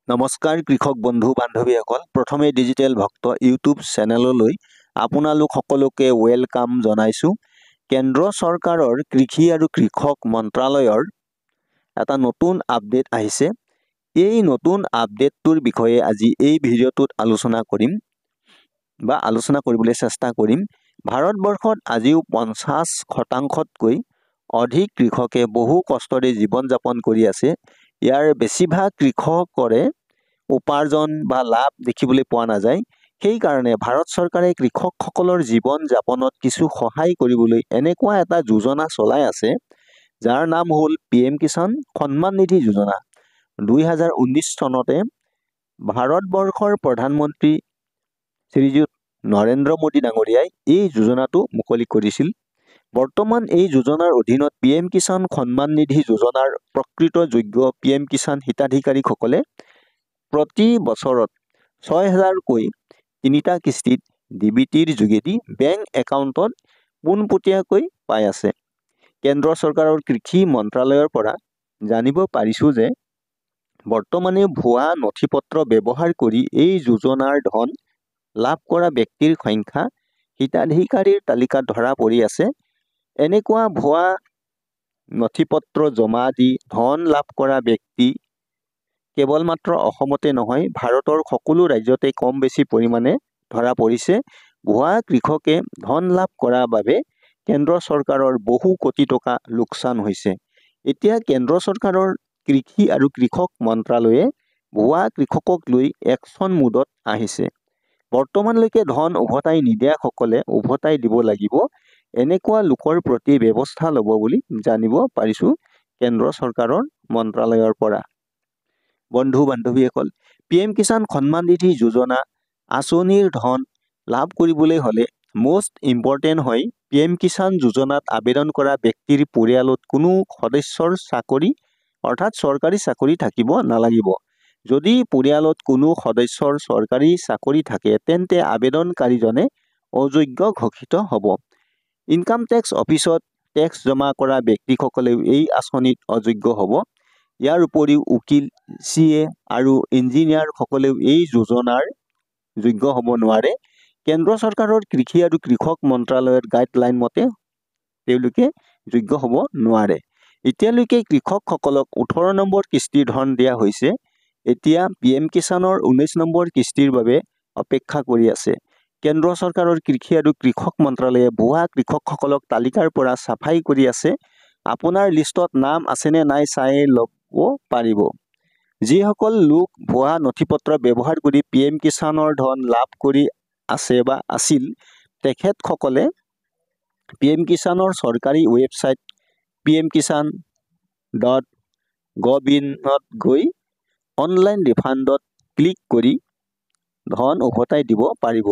নমস্কাৰ কৃষক বন্ধু বান্ধৱীসকল, প্ৰথমে ডিজিটেল ভক্ত ইউটিউব চেনেললৈ আপোনালোক সকলোকে ৱেলকাম জনাইছোঁ। কেন্দ্ৰ চৰকাৰৰ কৃষি আৰু কৃষক মন্ত্ৰালয়ৰ এটা নতুন আপডেট আহিছে। এই নতুন আপডেটটোৰ বিষয়ে আজি এই ভিডিঅ'টোত আলোচনা কৰিবলৈ চেষ্টা কৰিম। ভাৰতবৰ্ষত আজিও 50% অধিক কৃষকে বহু কষ্টৰে জীৱন যাপন কৰি আছে। ইয়াৰ বেছিভাগ কৃষকৰে উপাৰ্জন বা লাভ দেখিবলৈ পোৱা নাযায়। সেইকাৰণে ভাৰত চৰকাৰে কৃষকসকলৰ জীৱন যাপনত কিছু সহায় কৰিবলৈ এনেকুৱা এটা যোজনা চলাই আছে, যাৰ নাম হ'ল PM কিষাণ সন্মান নিধি যোজনা। 2019 চনতে ভাৰতবৰ্ষৰ প্ৰধানমন্ত্ৰী শ্ৰীযুত নৰেন্দ্ৰ মোদী ডাঙৰীয়াই এই যোজনাটো মুকলি কৰিছিল। বৰ্তমান এই যোজনাৰ অধীনত PM কিষাণ সন্মান নিধি যোজনাৰ প্ৰকৃত যোগ্য PM কিষাণ হিতাধিকাৰীসকলে প্ৰতি বছৰত 6,000কৈ 3টা কিস্তিত DBTৰ যোগেদি বেংক একাউণ্টত পোনপটীয়াকৈ পাই আছে। কেন্দ্ৰ চৰকাৰৰ কৃষি মন্ত্ৰালয়ৰ পৰা জানিব পাৰিছোঁ যে বৰ্তমানে ভুৱা নথিপত্ৰ ব্যৱহাৰ কৰি এই যোজনাৰ ধন লাভ কৰা ব্যক্তিৰ সংখ্যা হিতাধিকাৰীৰ তালিকাত ধৰা পৰি আছে। এনেকুৱা ভুৱা নথিপত্ৰ জমা দি ধন লাভ কৰা ব্যক্তি কেৱল মাত্ৰ অসমতে নহয়, ভাৰতৰ সকলো ৰাজ্যতে কম বেছি পৰিমাণে ধৰা পৰিছে। ভুৱা কৃষকে ধন লাভ কৰাৰ বাবে কেন্দ্ৰ চৰকাৰৰ বহু কোটি টকা লোকচান হৈছে। এতিয়া কেন্দ্ৰ চৰকাৰৰ কৃষি আৰু কৃষক মন্ত্ৰালয়ে ভুৱা কৃষকক লৈ একশ্যন মোডত আহিছে। বৰ্তমানলৈকে ধন উভতাই নিদিয়াসকলে উভতাই দিব লাগিব। এনেকুৱা লোকৰ প্ৰতি ব্যৱস্থা ল'ব বুলি জানিব পাৰিছোঁ কেন্দ্ৰ চৰকাৰৰ মন্ত্ৰালয়ৰ পৰা। বন্ধু বান্ধৱীসকল, PM কিষাণ সন্মান নিধি যোজনা আঁচনিৰ ধন লাভ কৰিবলৈ হ'লে মষ্ট ইম্পৰ্টেণ্ট হয় PM কিষাণ যোজনাত আবেদন কৰা ব্যক্তিৰ পৰিয়ালত কোনো সদস্যৰ চাকৰি অৰ্থাৎ চৰকাৰী চাকৰি থাকিব নালাগিব। যদি পৰিয়ালত কোনো সদস্যৰ চৰকাৰী চাকৰি থাকে তেন্তে আবেদনকাৰীজনে অযোগ্য ঘোষিত হ'ব। ইনকাম টেক্স অফিচত টেক্স জমা কৰা ব্যক্তিসকলেও এই আঁচনিত অযোগ্য হ'ব। ইয়াৰ উপৰিও উকিল, CA আৰু ইঞ্জিনিয়াৰসকলেও এই যোজনাৰ যোগ্য হ'ব নোৱাৰে। কেন্দ্ৰ চৰকাৰৰ কৃষি আৰু কৃষক মন্ত্ৰালয়ৰ গাইডলাইন মতে তেওঁলোকে যোগ্য হ'ব নোৱাৰে। এতিয়ালৈকে কৃষকসকলক 18 নম্বৰ কিস্তিৰ ধন দিয়া হৈছে। এতিয়া PM কিষাণৰ 19 নম্বৰ কিস্তিৰ বাবে অপেক্ষা কৰি আছে। কেন্দ্ৰ চৰকাৰৰ কৃষি আৰু কৃষক মন্ত্ৰালয়ে ভুৱা কৃষকসকলক তালিকাৰ পৰা চাফাই কৰি আছে। আপোনাৰ লিষ্টত নাম আছেনে নাই চাই ল'ব পাৰিব। যিসকল লোক ভুৱা নথিপত্ৰ ব্যৱহাৰ কৰি PM কিষাণৰ ধন লাভ কৰি আছে বা আছিল, তেখেতসকলে PM কিষাণৰ চৰকাৰী ৱেবছাইট pmkishan.gov.in-ত গৈ অনলাইন ৰিফাণ্ডত ক্লিক কৰি ধন উভতাই দিব পাৰিব।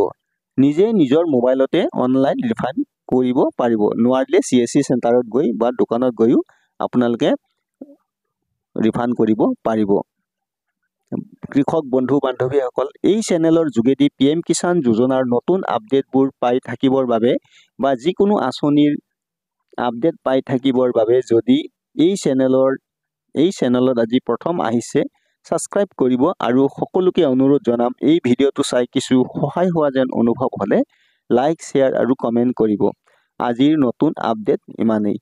নিজে নিজৰ মোবাইলতে অনলাইন ৰিফাণ্ড কৰিব পাৰিব। নোৱাৰিলে CSC চেণ্টাৰত গৈ বা দোকানত গৈও আপোনালোকে ৰিফাণ্ড কৰিব পাৰিব। কৃষক বন্ধু বান্ধৱীসকল, এই চেনেলৰ যোগেদি PM কিষাণ যোজনাৰ নতুন আপডেটবোৰ পাই থাকিবৰ বাবে বা যিকোনো আঁচনিৰ আপডেট পাই থাকিবৰ বাবে যদি এই চেনেলত আজি প্ৰথম আহিছে, ছাবস্ক্ৰাইব কৰিব আৰু সকলোকে অনুৰোধ জনাম এই ভিডিঅ'টো চাই কিছু সহায় হোৱা যেন অনুভৱ হ'লে লাইক, শ্বেয়াৰ আৰু কমেণ্ট কৰিব। আজিৰ নতুন আপডেট ইমানেই।